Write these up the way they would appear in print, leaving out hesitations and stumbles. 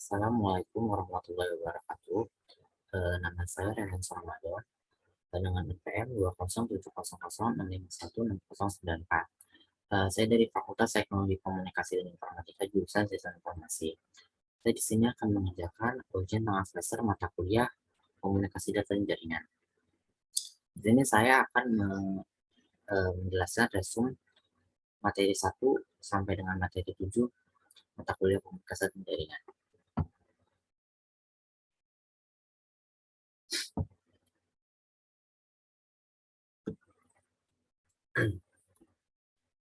Assalamualaikum warahmatullahi wabarakatuh. Nama saya Rehan Ramadan dengan NPM 20700651694. Saya dari Fakultas Teknologi Komunikasi dan Informatika jurusan Sistem Informasi. Saya di sini akan mengerjakan ujian tengah semester mata kuliah Komunikasi Data dan Jaringan. Di sini saya akan menjelaskan resume materi 1 sampai dengan materi 7 mata kuliah Komunikasi dan Jaringan.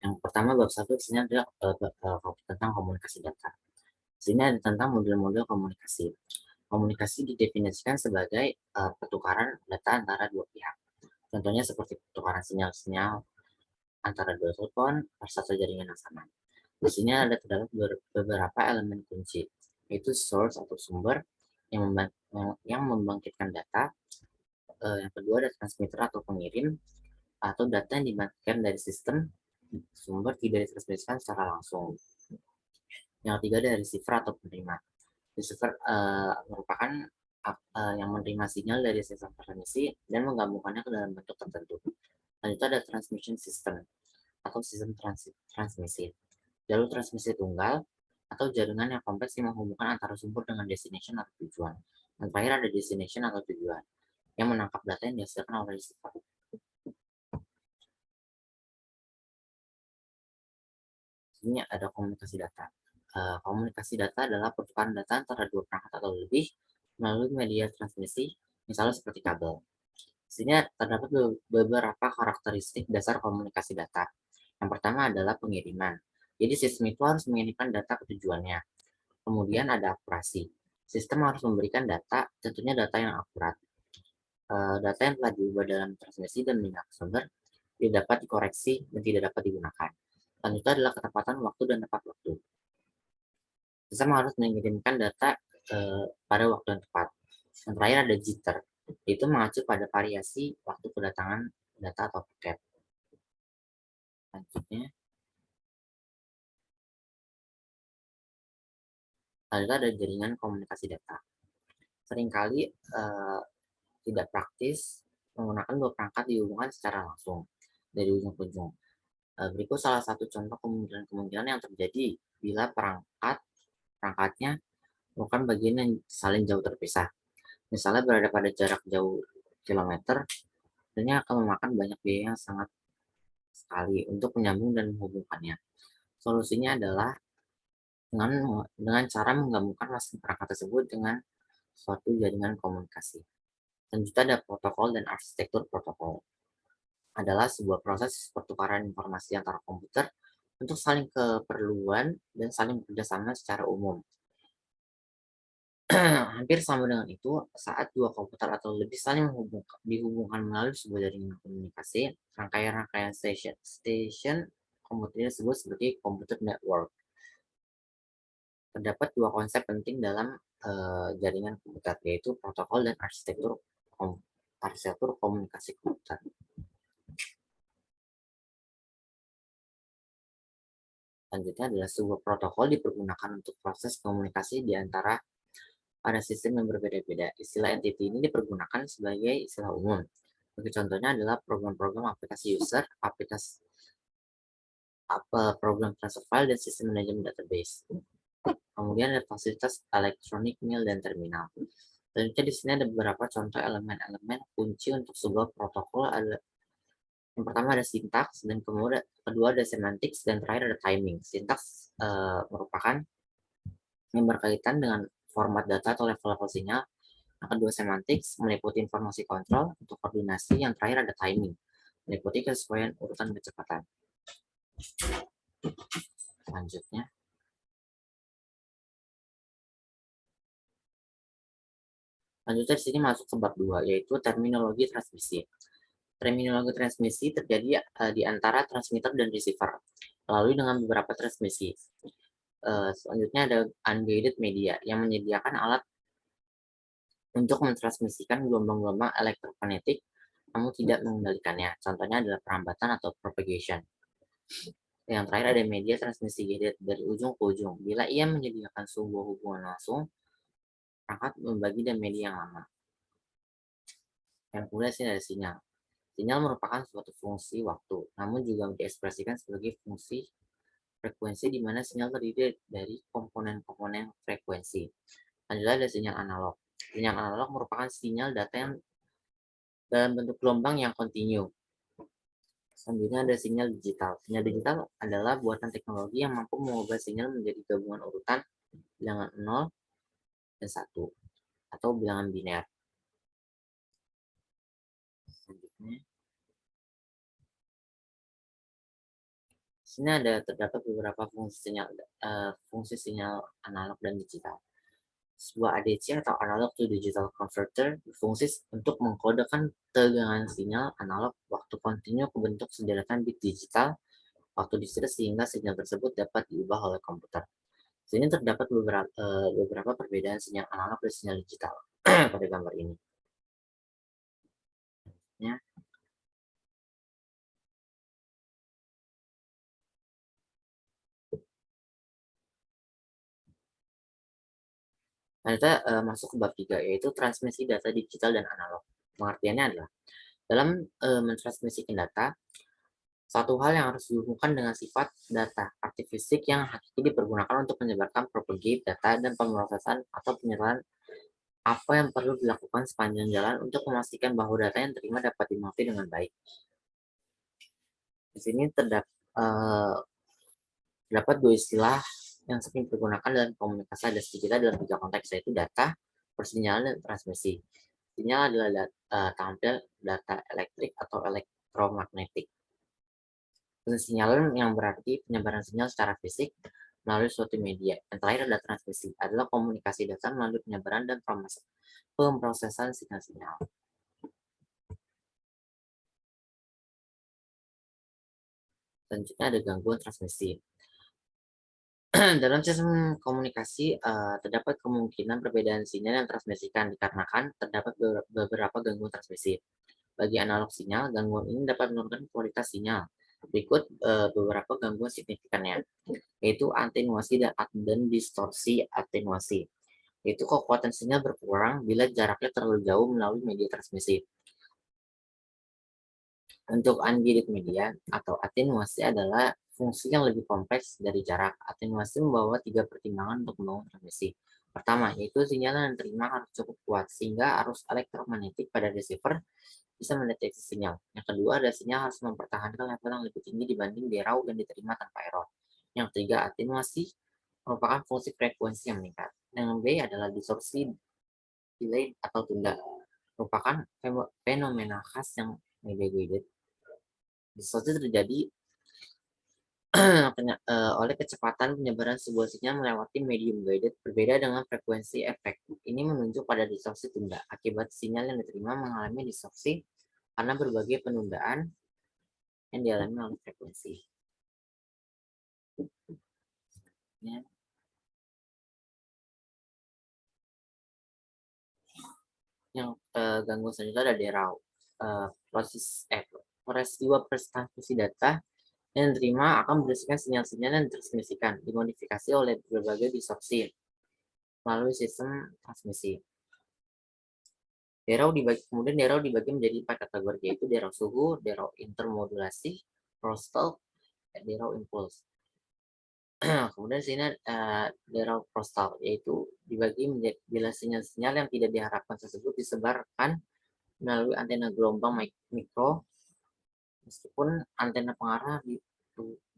Yang pertama bab 1 di sini adalah tentang komunikasi data. Di sini ada tentang model-model komunikasi. Komunikasi didefinisikan sebagai pertukaran data antara dua pihak. Contohnya seperti pertukaran sinyal-sinyal antara dua telepon per satu jaringan yang sama. Di sini ada terdapat beberapa elemen kunci, yaitu source atau sumber yang membangkitkan data. Yang kedua ada transmitter atau pengirim, atau data yang dibangkitkan dari sistem sumber tidak ditransmisikan secara langsung. Yang ketiga ada receiver atau penerima. Receiver merupakan yang menerima sinyal dari sistem transmisi dan menggabungkannya ke dalam bentuk tertentu. Selanjutnya ada transmission system atau sistem transmisi. Jalur transmisi tunggal atau jaringan yang kompleks yang menghubungkan antara sumber dengan destination atau tujuan. Dan terakhir ada destination atau tujuan yang menangkap data yang dihasilkan oleh receiver. Ini ada komunikasi data. Komunikasi data adalah pertukaran data antara dua perangkat atau lebih melalui media transmisi, misalnya seperti kabel. Di sini terdapat beberapa karakteristik dasar komunikasi data. Yang pertama adalah pengiriman. Jadi sistem itu harus mengirimkan data ke tujuannya. Kemudian ada akurasi. Sistem harus memberikan data, tentunya data yang akurat. Data yang telah diubah dalam transmisi dan pindah ke sumber tidak dapat dikoreksi dan tidak dapat digunakan. Selanjutnya adalah ketepatan waktu dan tepat waktu. Sistem harus mengirimkan data pada waktu yang tepat. Yang terakhir ada jitter, itu mengacu pada variasi waktu kedatangan data atau paket. Selanjutnya ada jaringan komunikasi data. Seringkali tidak praktis menggunakan dua perangkat dihubungkan secara langsung dari ujung ke ujung. Berikut salah satu contoh kemungkinan yang terjadi bila perangkatnya bukan bagian yang saling jauh terpisah. Misalnya berada pada jarak jauh kilometer, ini akan memakan banyak biaya yang sangat sekali untuk menyambung dan menghubungkannya. Solusinya adalah dengan cara menggabungkan masing perangkat tersebut dengan suatu jaringan komunikasi. Selanjutnya ada protokol dan arsitektur protokol. Adalah sebuah proses pertukaran informasi antara komputer untuk saling keperluan dan saling bekerjasama secara umum. Hampir sama dengan itu, saat dua komputer atau lebih saling dihubungkan melalui sebuah jaringan komunikasi, rangkaian-rangkaian station komputer disebut sebagai computer network. Terdapat dua konsep penting dalam jaringan komputer, yaitu protokol dan arsitektur komunikasi komputer. Selanjutnya adalah sebuah protokol dipergunakan untuk proses komunikasi di antara pada sistem yang berbeda-beda. Istilah entity ini dipergunakan sebagai istilah umum. Bagi contohnya adalah program-program aplikasi user, program transfer file, dan sistem manajemen database. Kemudian ada fasilitas elektronik, mail, dan terminal. Selanjutnya di sini ada beberapa contoh elemen-elemen kunci untuk sebuah protokol. Yang pertama ada sintaks, dan kemudian kedua ada semantics, dan terakhir ada timing. Sintaks merupakan yang berkaitan dengan format data atau level-level sinyal. Yang kedua semantics meliputi informasi kontrol untuk koordinasi. Yang terakhir ada timing, meliputi kesesuaian urutan kecepatan. Selanjutnya di sini masuk ke bab 2, yaitu terminologi transmisi. Terminologi transmisi terjadi di antara transmitter dan receiver, lalu dengan beberapa transmisi. Selanjutnya ada unguided media, yang menyediakan alat untuk mentransmisikan gelombang-gelombang elektromagnetik, namun tidak mengendalikannya. Contohnya adalah perambatan atau propagation. Yang terakhir ada media transmisi guided, dari ujung ke ujung. Bila ia menyediakan sebuah hubungan langsung perangkat membagi dan media yang lama. Yang kedua sih ada sinyal. Sinyal merupakan suatu fungsi waktu, namun juga diekspresikan sebagai fungsi frekuensi di mana sinyal terdiri dari komponen-komponen frekuensi. Lanjut ada sinyal analog. Sinyal analog merupakan sinyal data yang dalam bentuk gelombang yang kontinu. Selanjutnya ada sinyal digital. Sinyal digital adalah buatan teknologi yang mampu mengubah sinyal menjadi gabungan urutan bilangan 0 dan 1 atau bilangan biner. Selanjutnya, sini terdapat beberapa fungsi sinyal analog dan digital. Sebuah ADC atau analog to digital converter berfungsi untuk mengkodekan tegangan sinyal analog waktu kontinu ke bentuk sederetan bit digital waktu diseret sehingga sinyal tersebut dapat diubah oleh komputer. Sini terdapat beberapa perbedaan sinyal analog dan sinyal digital pada gambar ini. Ya. Nah, kita masuk ke bab 3, yaitu transmisi data digital dan analog. Pengertiannya adalah, dalam mentransmisikan data, satu hal yang harus dihubungkan dengan sifat data arti fisik yang hakiki dipergunakan untuk menyebarkan propagate data dan pemrosesan atau penyerahan apa yang perlu dilakukan sepanjang jalan untuk memastikan bahwa data yang terima dapat dimengerti dengan baik. Di sini terdapat dua istilah yang sering digunakan dalam komunikasi ada sedikitnya dalam 3 konteks, yaitu data, persinyalan, dan transmisi. Sinyal adalah tampil data elektrik atau elektromagnetik. Persinyalan yang berarti penyebaran sinyal secara fisik melalui suatu media. Yang terakhir adalah transmisi, adalah komunikasi data melalui penyebaran dan pemrosesan sinyal-sinyal. Selanjutnya ada gangguan transmisi. Dalam sistem komunikasi terdapat kemungkinan perbedaan sinyal yang transmisikan dikarenakan terdapat beberapa gangguan transmisi. Bagi analog sinyal, gangguan ini dapat menurunkan kualitas sinyal. Berikut beberapa gangguan signifikannya, yaitu atenuasi dan distorsi atenuasi. Yaitu kekuatan sinyal berkurang bila jaraknya terlalu jauh melalui media transmisi. Untuk unguided media atau atenuasi adalah fungsi yang lebih kompleks dari jarak. Atenuasi membawa 3 pertimbangan untuk membangun transmisi. Pertama, yaitu sinyal yang diterima harus cukup kuat sehingga arus elektromagnetik pada receiver bisa mendeteksi sinyal. Yang kedua, ada sinyal harus mempertahankan level yang lebih tinggi dibanding derau dan diterima tanpa error. Yang ketiga, atenuasi merupakan fungsi frekuensi yang meningkat. Yang B adalah distorsi, delay atau tunda, merupakan fenomena khas yang mediated. Distorsi terjadi oleh kecepatan penyebaran sebuah sinyal melewati medium guided berbeda dengan frekuensi efek. Ini menunjuk pada distorsi tunda. Akibat sinyal yang diterima mengalami distorsi karena berbagai penundaan yang dialami oleh frekuensi. Ya. Yang gangguan selanjutnya ada derau. Peristiwa transmisi data yang diterima akan berdasarkan sinyal-sinyal yang ditransmisikan, dimodifikasi oleh berbagai distorsi melalui sistem transmisi. Kemudian derau dibagi menjadi 4 kategori, yaitu derau suhu, derau intermodulasi, prostal, dan derau impuls. Kemudian sini derau prostal, yaitu dibagi menjadi bila sinyal-sinyal yang tidak diharapkan tersebut disebarkan melalui antena gelombang mikro, meskipun antena pengarah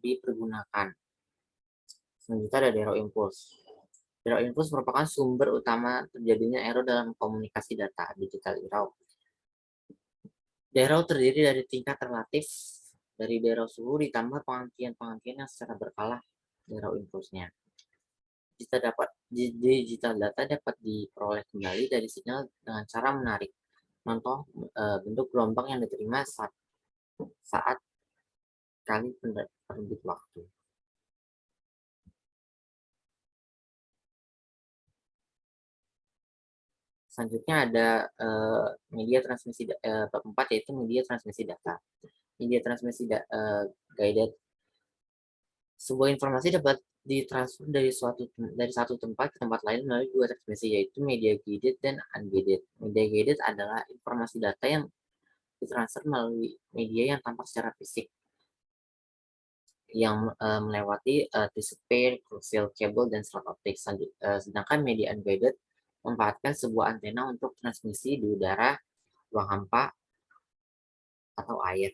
dipergunakan. Selanjutnya ada derau impuls. Derau impuls merupakan sumber utama terjadinya error dalam komunikasi data digital error. Derau terdiri dari tingkat relatif dari derau suhu ditambah penghentian-penghentian yang secara berkala derau impulsnya. Digital data dapat diperoleh kembali dari sinyal dengan cara menarik. Contoh bentuk gelombang yang diterima saat kali penerbit waktu. Selanjutnya ada media transmisi bab 4, yaitu media transmisi data. Media transmisi guided. Sebuah informasi dapat ditransfer dari satu tempat ke tempat lain melalui dua transmisi, yaitu media guided dan unguided. Media guided adalah informasi data yang ditransfer melalui media yang tampak secara fisik, yang melewati tissue pair, coaxial cable, dan slot optik. Sedangkan media unguided memanfaatkan sebuah antena untuk transmisi di udara, ruang hampa, atau air.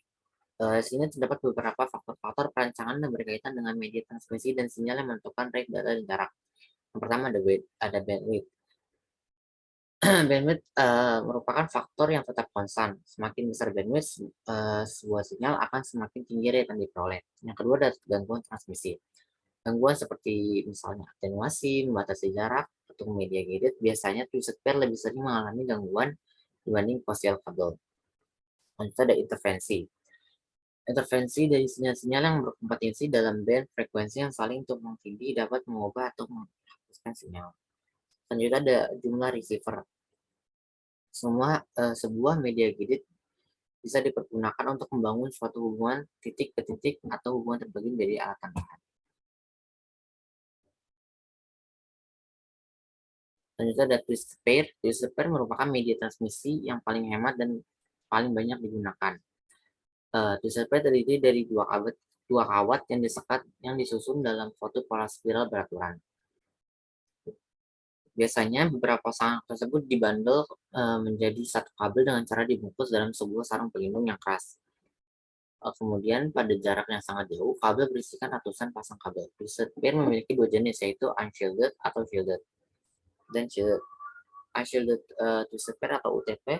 Sini terdapat beberapa faktor-faktor perancangan yang berkaitan dengan media transmisi dan sinyal yang menentukan rate data dan jarak. Yang pertama ada bandwidth. Bandwidth merupakan faktor yang tetap konstan. Semakin besar bandwidth sebuah sinyal, akan semakin tinggi rate yang diperoleh. Yang kedua ada gangguan transmisi. Gangguan seperti misalnya atenuasi, membatasi jarak, atau media guided, biasanya twisted pair lebih sering mengalami gangguan dibanding coaxial cable. Lanjut ada intervensi. Intervensi dari sinyal-sinyal yang berkompetensi dalam band frekuensi yang saling tumpang tindih dapat mengubah atau menghapuskan sinyal. Selanjutnya ada jumlah receiver. Sebuah media guided bisa dipergunakan untuk membangun suatu hubungan titik ke titik atau hubungan terbagi dari alat tambahan. Selanjutnya ada twisted pair. Twisted pair merupakan media transmisi yang paling hemat dan paling banyak digunakan. Twisted pair terdiri dari dua kawat yang disekat yang disusun dalam suatu pola spiral beraturan. Biasanya beberapa sarang tersebut dibandel menjadi satu kabel dengan cara dibungkus dalam sebuah sarung pelindung yang keras. Kemudian pada jarak yang sangat jauh, kabel berisikan ratusan pasang kabel. Twisted pair memiliki dua jenis, yaitu unshielded atau shielded dan shielded. Unshielded twisted pair atau UTP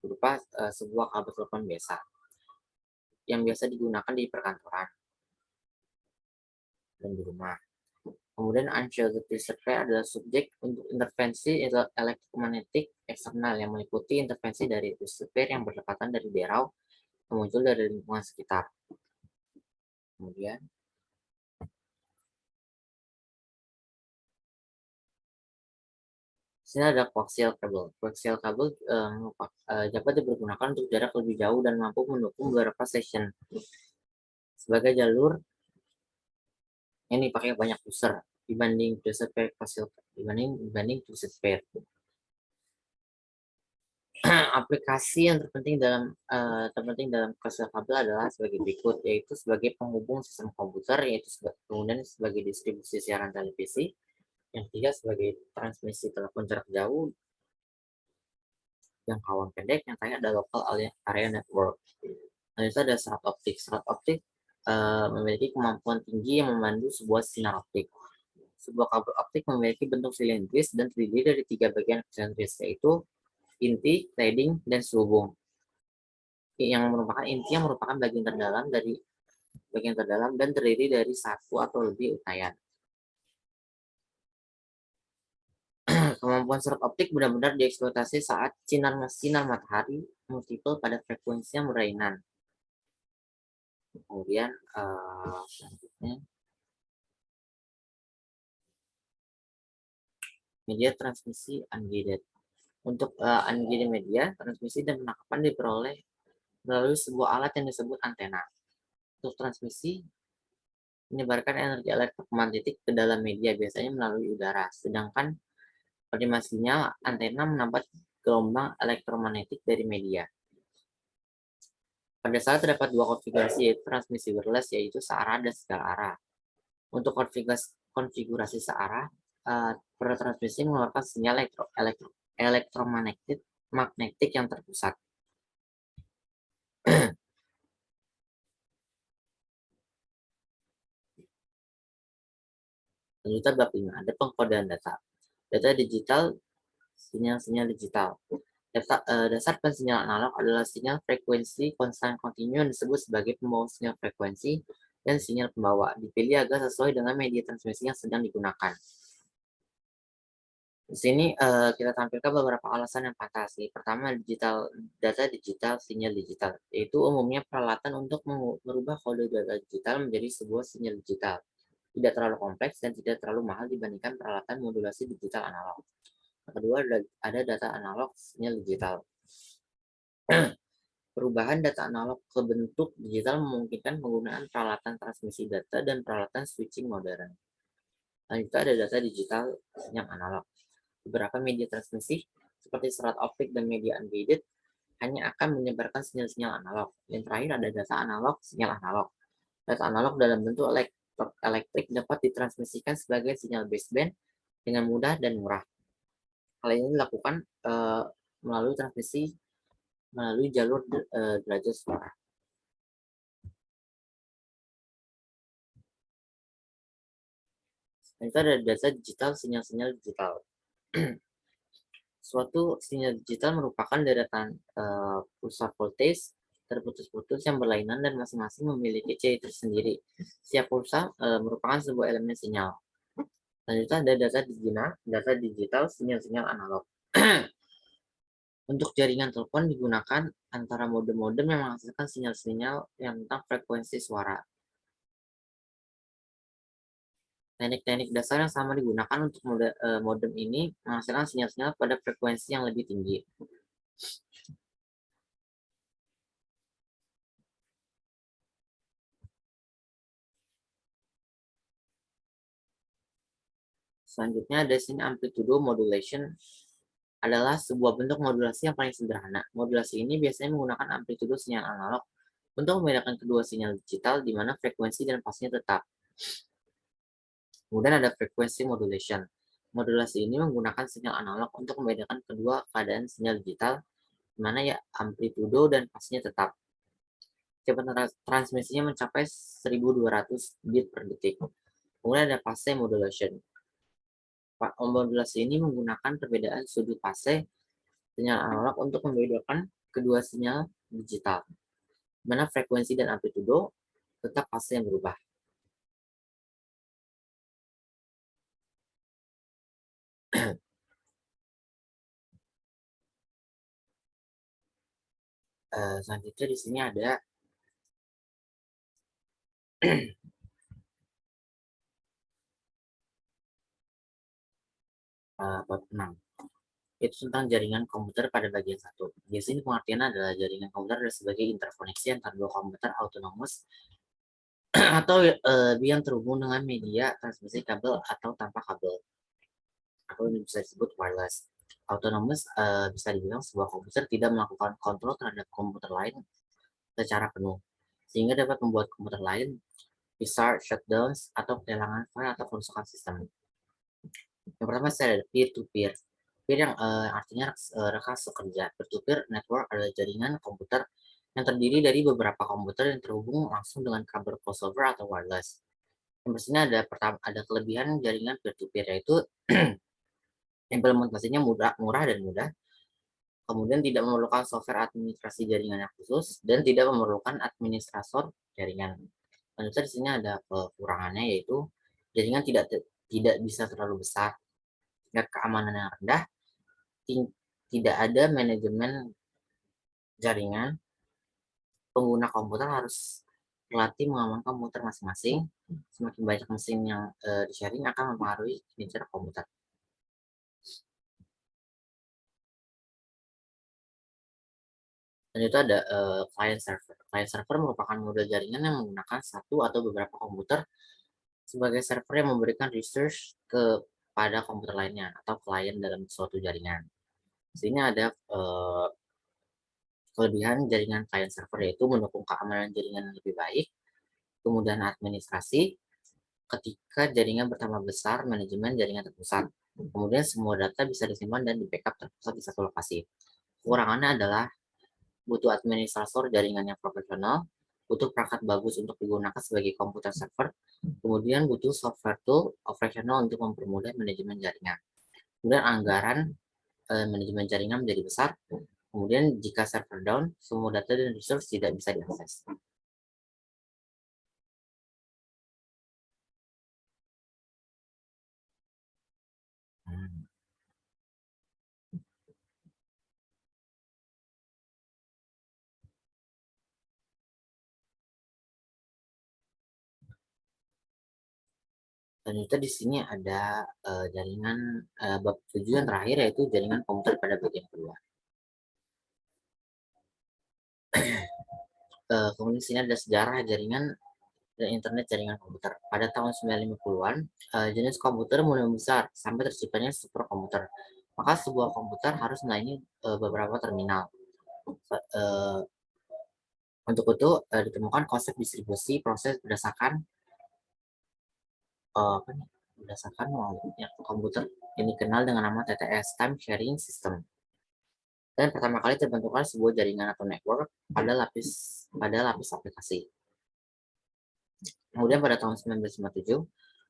berupa sebuah kabel telepon biasa yang biasa digunakan di perkantoran dan di rumah. Kemudian unshielded twisted pair adalah subjek untuk intervensi elektromagnetik eksternal yang meliputi intervensi dari twisted pair yang berdekatan dari derau yang muncul dari lingkungan sekitar. Kemudian sini ada coaxial cable. Coaxial cable dapat digunakan untuk jarak lebih jauh dan mampu mendukung beberapa session sebagai jalur yang dipakai banyak user dibanding twisted pair dibanding twisted pair. Aplikasi yang terpenting dalam coaxial kabel adalah sebagai berikut, yaitu sebagai penghubung sistem komputer, kemudian sebagai distribusi siaran televisi, yang ketiga sebagai transmisi telepon jarak jauh, jangkauan pendek, yang terakhir ada local area network. Lalu ada serat optik. Serat optik memiliki kemampuan tinggi yang memandu sebuah sinar optik. Sebuah kabel optik memiliki bentuk silindris dan terdiri dari tiga bagian silindris, yaitu inti, leading, dan selubung. Inti yang merupakan bagian terdalam dan terdiri dari satu atau lebih untayan. Kemampuan serat optik benar-benar dieksploitasi saat sinar matahari multiple pada frekuensi yang berlainan. Kemudian selanjutnya media transmisi unguided. Untuk unguided media, transmisi dan penangkapan diperoleh melalui sebuah alat yang disebut antena. Untuk transmisi, menyebarkan energi elektromagnetik ke dalam media, biasanya melalui udara. Sedangkan penerima sinyal, antena mendapat gelombang elektromagnetik dari media. Pada saat terdapat dua konfigurasi, yaitu transmisi wireless, yaitu searah dan segala arah. Untuk konfigurasi searah, transmisi mengeluarkan sinyal elektromagnetik yang terpusat. Lanjutan bab 5, ada pengkodean data. Data digital, sinyal digital. Dasar sinyal analog adalah sinyal frekuensi konstan kontinu yang disebut sebagai pembawa sinyal frekuensi dan sinyal pembawa. Dipilih agar sesuai dengan media transmisi yang sedang digunakan. Di sini kita tampilkan beberapa alasan yang fantasi. Pertama, data digital, sinyal digital, yaitu umumnya peralatan untuk merubah kode data digital menjadi sebuah sinyal digital. Tidak terlalu kompleks dan tidak terlalu mahal dibandingkan peralatan modulasi digital analog. Yang kedua, ada data analog sinyal digital. Perubahan data analog ke bentuk digital memungkinkan penggunaan peralatan transmisi data dan peralatan switching modern. Selanjutnya ada data digital yang analog. Beberapa media transmisi seperti serat optik dan media unguided hanya akan menyebarkan sinyal-sinyal analog. Yang terakhir ada data analog, sinyal analog. Data analog dalam bentuk elektrik dapat ditransmisikan sebagai sinyal baseband dengan mudah dan murah. Hal ini dilakukan melalui transmisi melalui jalur derajat suara. Itu ada data digital, sinyal-sinyal digital. Suatu sinyal digital merupakan deretan pulsar voltage terputus-putus yang berlainan dan masing-masing memiliki ciri tersendiri. Setiap pulsa merupakan sebuah elemen sinyal. Selanjutnya ada data digital, sinyal-sinyal analog. Untuk jaringan telepon digunakan antara modem-modem yang menghasilkan sinyal-sinyal yang tentang frekuensi suara. Teknik-teknik dasar yang sama digunakan untuk modem ini menghasilkan sinyal-sinyal pada frekuensi yang lebih tinggi. Selanjutnya ada sini amplitude modulation adalah sebuah bentuk modulasi yang paling sederhana. Modulasi ini biasanya menggunakan amplitude sinyal analog untuk membedakan kedua sinyal digital di mana frekuensi dan fasenya tetap. Kemudian ada frekuensi modulation. Modulasi ini menggunakan sinyal analog untuk membedakan kedua keadaan sinyal digital di mana ya amplitude dan fasenya tetap. Kecepatan transmisinya mencapai 1200 bit per detik. Kemudian ada fase modulation. Modulasi ini menggunakan perbedaan sudut fase sinyal analog untuk membedakan kedua sinyal digital, di mana frekuensi dan amplitude tetap fase yang berubah. Selanjutnya di sini ada bab 6. Itu tentang jaringan komputer pada bagian 1. Di sini pengertiannya adalah jaringan komputer adalah sebagai interkoneksi antara dua komputer autonomous atau yang terhubung dengan media transmisi kabel atau tanpa kabel, atau ini bisa disebut wireless. Autonomous bisa dibilang sebuah komputer tidak melakukan kontrol terhadap komputer lain secara penuh, sehingga dapat membuat komputer lain restart, shutdowns, atau kehilangan file atau kerusakan sistem. Yang pertama saya ada peer-to-peer. Peer yang artinya rekan sekerja. Peer-to-peer network adalah jaringan komputer yang terdiri dari beberapa komputer yang terhubung langsung dengan kabel crossover atau wireless. Yang pastinya ada kelebihan jaringan peer-to-peer yaitu implementasinya murah dan mudah. Kemudian tidak memerlukan software administrasi jaringan yang khusus dan tidak memerlukan administrator jaringan. Selanjutnya di sini ada kekurangannya yaitu jaringan tidak bisa terlalu besar, tingkat keamanan yang rendah, tidak ada manajemen jaringan, pengguna komputer harus berlatih mengamankan komputer masing-masing. Semakin banyak mesin yang di-sharing akan mempengaruhi kinerja komputer. Dan itu ada client server. Client server merupakan model jaringan yang menggunakan satu atau beberapa komputer sebagai server yang memberikan resource kepada komputer lainnya atau klien dalam suatu jaringan. Di sini ada kelebihan jaringan client server yaitu mendukung keamanan jaringan yang lebih baik, kemudian administrasi, ketika jaringan bertambah besar, manajemen jaringan terpusat. Kemudian semua data bisa disimpan dan di backup terpusat di satu lokasi. Kekurangannya adalah butuh administrator jaringan yang profesional, butuh perangkat bagus untuk digunakan sebagai komputer server, kemudian butuh software tool operasional untuk mempermudah manajemen jaringan. Kemudian anggaran manajemen jaringan menjadi besar. Kemudian jika server down, semua data dan resource tidak bisa diakses. Dan itu di sini ada jaringan bab 7 yang terakhir yaitu jaringan komputer pada bagian kedua. Kemudian di sini ada sejarah jaringan dan internet jaringan komputer. Pada tahun 1950-an, jenis komputer mulai membesar sampai terciptanya superkomputer. Maka sebuah komputer harus melayani beberapa terminal. Uh, untuk itu ditemukan konsep distribusi proses apa nih? Berdasarkan ya, komputer yang dikenal dengan nama TTS (Time Sharing System). Dan pertama kali terbentuklah sebuah jaringan atau network pada lapis aplikasi. Kemudian pada tahun 1957,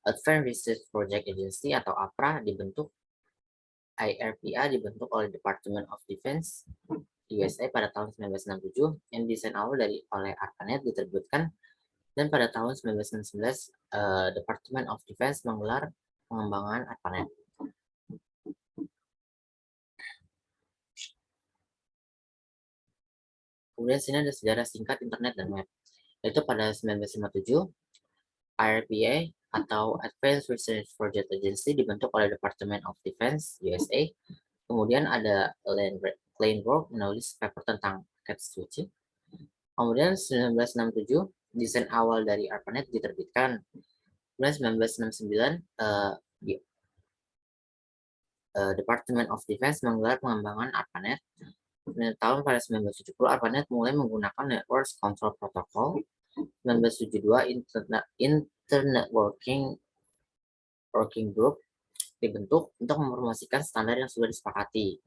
Advanced Research Project Agency atau APRA dibentuk. IRPA dibentuk oleh Department of Defense USA pada tahun 1967, yang desain awal oleh ARPANET diterbitkan, dan pada tahun 1919 Department of Defense menggelar pengembangan ARPANET. Kemudian sini ada sejarah singkat internet dan web, yaitu pada 1957 IRPA atau Advanced Research Project Agency dibentuk oleh Department of Defense USA. Kemudian ada Kleinberg menulis paper tentang packet switching. Kemudian 1967 desain awal dari ARPANET diterbitkan. Kemudian 1969 Department of Defense menggelar pengembangan ARPANET. Dan tahun pada 1970 ARPANET mulai menggunakan Network Control Protocol. 1972 Internet Working Group dibentuk untuk mempromosikan standar yang sudah disepakati.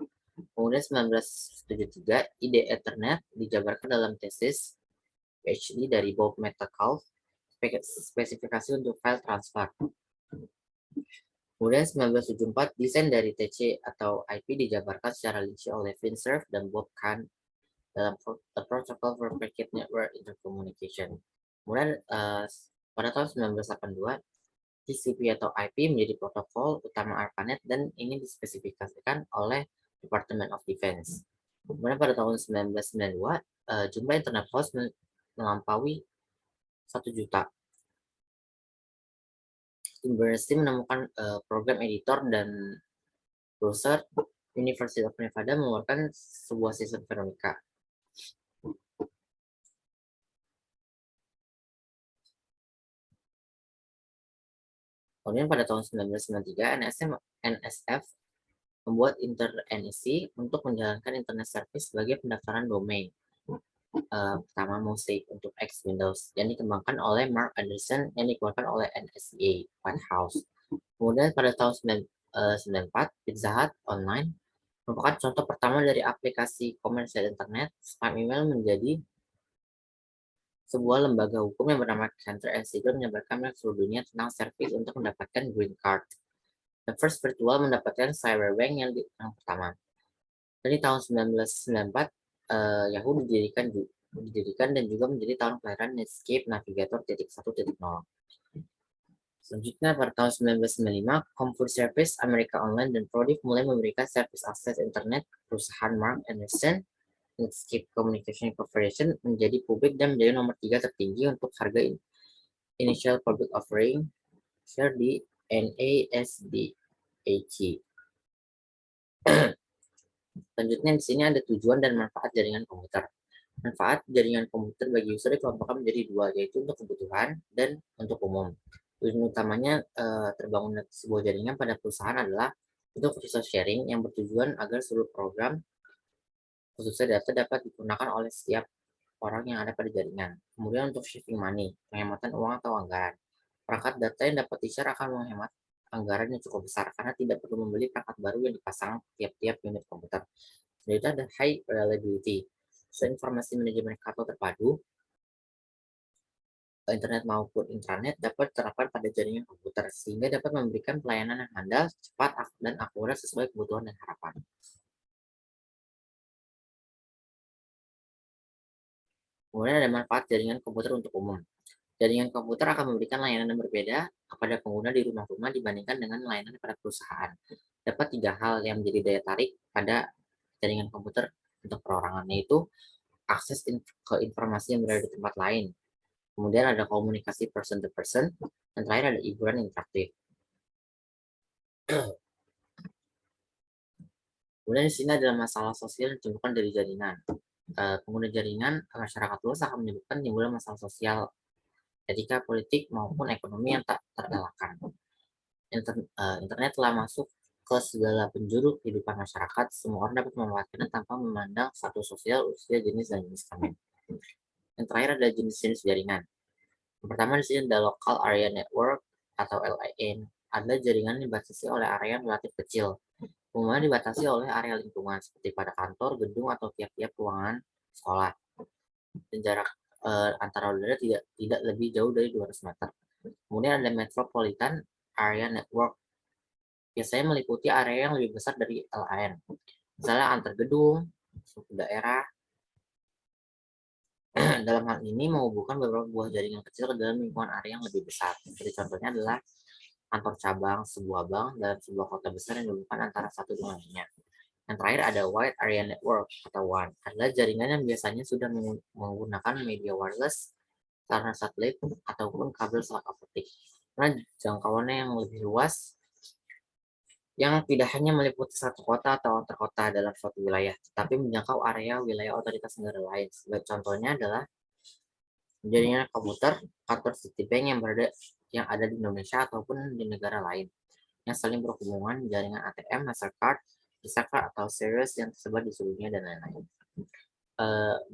Kemudian 1973 ide Ethernet dijabarkan dalam tesis PhD dari Bob Metcalfe, spesifikasi untuk file transfer. Kemudian 1974 desain dari TC atau IP dijabarkan secara rinci oleh Finserv dan Bob Kahn dalam A Protocol for Packet Network Intercommunication. Kemudian pada tahun 1982 TCP atau IP menjadi protokol utama ARPANET dan ini dispesifikasikan oleh Department of Defense. Kemudian pada tahun 1992 jumlah internet host melampaui 1 juta. Tim Berners-Lee menemukan program editor dan browser. University of Nevada mengeluarkan sebuah sistem Veronica. Kemudian pada tahun 1993 NSF membuat InterNEC untuk menjalankan internet service sebagai pendaftaran domain. Pertama Mosaic untuk X Windows yang dikembangkan oleh Mark Anderson yang dikeluarkan oleh NSA White House. Kemudian pada tahun 1994 Pizza Hut Online merupakan contoh pertama dari aplikasi komersial internet. Spam email menjadi sebuah lembaga hukum yang bernama Cantor and Siegel menyebarkan ke seluruh dunia tentang servis untuk mendapatkan green card. The First Virtual mendapatkan cyberbank yang pertama. Dari tahun 1994 Yahoo didirikan dan juga menjadi tahun kelahiran Netscape Navigator 1.0. Selanjutnya pada tahun 1995 Comfort Service, America Online, dan Prodigy mulai memberikan servis akses internet ke perusahaan Mark Anderson. Netscape Communication Corporation menjadi publik dan menjadi nomor 3 tertinggi untuk harga initial public offering share di NASDAQ. Selanjutnya di sini ada tujuan dan manfaat jaringan komputer. Manfaat jaringan komputer bagi user dikelompokkan menjadi 2, yaitu untuk kebutuhan dan untuk umum. Tujuan utamanya terbangun sebuah jaringan pada perusahaan adalah untuk resource sharing yang bertujuan agar seluruh program khususnya data dapat digunakan oleh setiap orang yang ada pada jaringan. Kemudian untuk shifting money, penghematan uang atau anggaran. Perangkat data yang dapat di-share akan menghemat anggaran yang cukup besar karena tidak perlu membeli perangkat baru yang dipasang tiap-tiap unit komputer. Jadi itu ada high reliability. Informasi manajemen kartu terpadu, internet maupun intranet dapat diterapkan pada jaringan komputer sehingga dapat memberikan pelayanan yang handal, cepat, dan akurat sesuai kebutuhan dan harapan. Kemudian ada manfaat jaringan komputer untuk umum. Jaringan komputer akan memberikan layanan yang berbeda kepada pengguna di rumah-rumah dibandingkan dengan layanan pada perusahaan. Dapat 3 hal yang menjadi daya tarik pada jaringan komputer untuk perorangan, yaitu akses ke informasi yang berada di tempat lain. Kemudian ada komunikasi person to person, dan terakhir ada hiburan interaktif. Kemudian di sini adalah masalah sosial yang ditemukan dari jaringan. Pengguna jaringan masyarakat luas akan menyebabkan timbulnya masalah sosial, etika, politik, maupun ekonomi yang tak terelakkan. Internet telah masuk ke segala penjuru kehidupan masyarakat. Semua orang dapat memanfaatkannya tanpa memandang status sosial, usia, jenis, dan jenis kelamin. Yang terakhir adalah jenis-jenis jaringan. Yang pertama di sini ada Local Area Network atau LAN. Adalah jaringan yang dibatasi oleh area yang relatif kecil. Umumnya dibatasi oleh area lingkungan seperti pada kantor, gedung, atau tiap-tiap ruangan sekolah. Dan jarak antara udara tidak lebih jauh dari 200 meter. Kemudian ada Metropolitan Area Network. Biasanya meliputi area yang lebih besar dari LAN. Misalnya antar gedung, suatu daerah. Dalam hal ini menghubungkan beberapa buah jaringan kecil ke dalam lingkungan area yang lebih besar. Jadi contohnya adalah kantor cabang sebuah bank dalam sebuah kota besar yang dihubungkan antara satu dengan lainnya. Yang terakhir ada Wide Area Network atau WAN, adalah jaringan yang biasanya sudah menggunakan media wireless karena satelit ataupun kabel selat optik. Karena jangkauannya yang lebih luas, yang tidak hanya meliputi satu kota atau antar kota dalam suatu wilayah, tetapi menjangkau area wilayah otoritas negara lain. Sebagai contohnya adalah jaringan komputer kantor Citibank yang ada di Indonesia ataupun di negara lain, yang saling berhubungan, jaringan ATM, Mastercard, Visa Card, atau Series yang tersebar di seluruh dunia, dan lain-lain.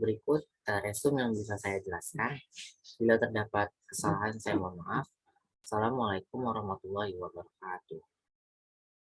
Berikut resume yang bisa saya jelaskan. Bila terdapat kesalahan, saya mohon maaf. Assalamualaikum warahmatullahi wabarakatuh.